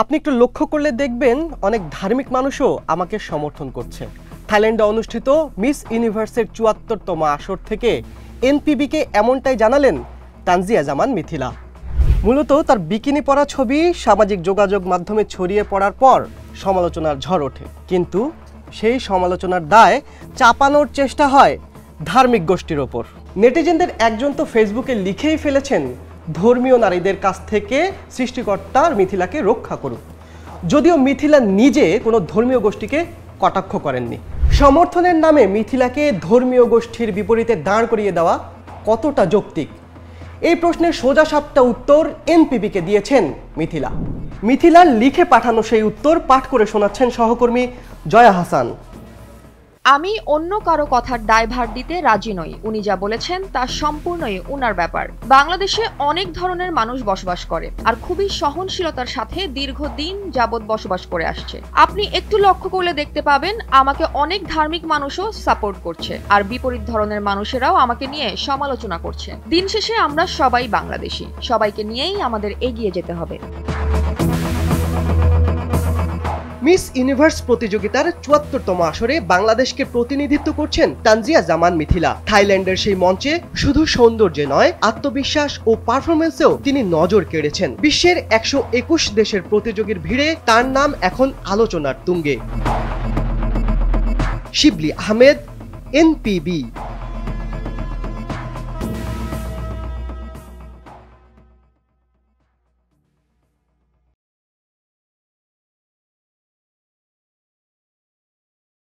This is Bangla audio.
আপনি একটু লক্ষ্য করলে দেখবেন অনেক ধার্মিক মানুষও আমাকে সমর্থন করছে। থাইল্যান্ডে অনুষ্ঠিত মিস ইউনিভার্সের ৭৪তম আসর থেকে এনপিবিকে এমনটাই জানালেন তানজিয়া জামান মিথিলা। মূলত তার বিকিনি পরা ছবি সামাজিক যোগাযোগ মাধ্যমে ছড়িয়ে পড়ার পর সমালোচনার ঝড় ওঠে, কিন্তু সেই সমালোচনার দায় চাপানোর চেষ্টা হয় ধার্মিক গোষ্ঠীর ওপর। নেটিজেনদের একজন তো ফেসবুকে লিখেই ফেলেছেন, ধর্মীয় নারীদের কাছ থেকে সৃষ্টিকর্তার মিথিলাকে রক্ষা করুন, যদিও মিথিলা নিজে কোনো ধর্মীয় গোষ্ঠীকে কটাক্ষ করেননি। সমর্থনের নামে মিথিলাকে ধর্মীয় গোষ্ঠীর বিপরীতে দাঁড় করিয়ে দেওয়া কতটা যৌক্তিক, এই প্রশ্নের সোজাসাপটা উত্তর এনপিবিকে দিয়েছেন মিথিলার লিখে পাঠানো সেই উত্তর পাঠ করে শোনাচ্ছেন সহকর্মী জয়া হাসান। আমি অন্য কারো কথার দায়ভার দিতে রাজি নই। উনি যা বলেছেন তা সম্পূর্ণই উনার ব্যাপার। বাংলাদেশে অনেক ধরনের মানুষ বসবাস করে আর খুবই সহনশীলতার সাথে দীর্ঘদিন যাবৎ বসবাস করে আসছে। আপনি একটু লক্ষ্য করলে দেখতে পাবেন আমাকে অনেক ধার্মিক মানুষও সাপোর্ট করছে আর বিপরীত ধরনের মানুষেরাও আমাকে নিয়ে সমালোচনা করছে। দিন শেষে আমরা সবাই বাংলাদেশি, সবাইকে নিয়েই আমাদের এগিয়ে যেতে হবে। মিস ইউনিভার্স প্রতিযোগিতার ৭৪তম আসরে বাংলাদেশকে প্রতিনিধিত্ব করছেন তানজিয়া জামান মিথিলা। থাইল্যান্ডের সেই মঞ্চে শুধু সৌন্দর্যে নয়, আত্মবিশ্বাস ও পারফরমেন্সেও তিনি নজর কেড়েছেন। বিশ্বের ১২১ দেশের প্রতিযোগীর ভিড়ে তার নাম এখন আলোচনার তুঙ্গে। শিবলি আহমেদ, এনপিবি।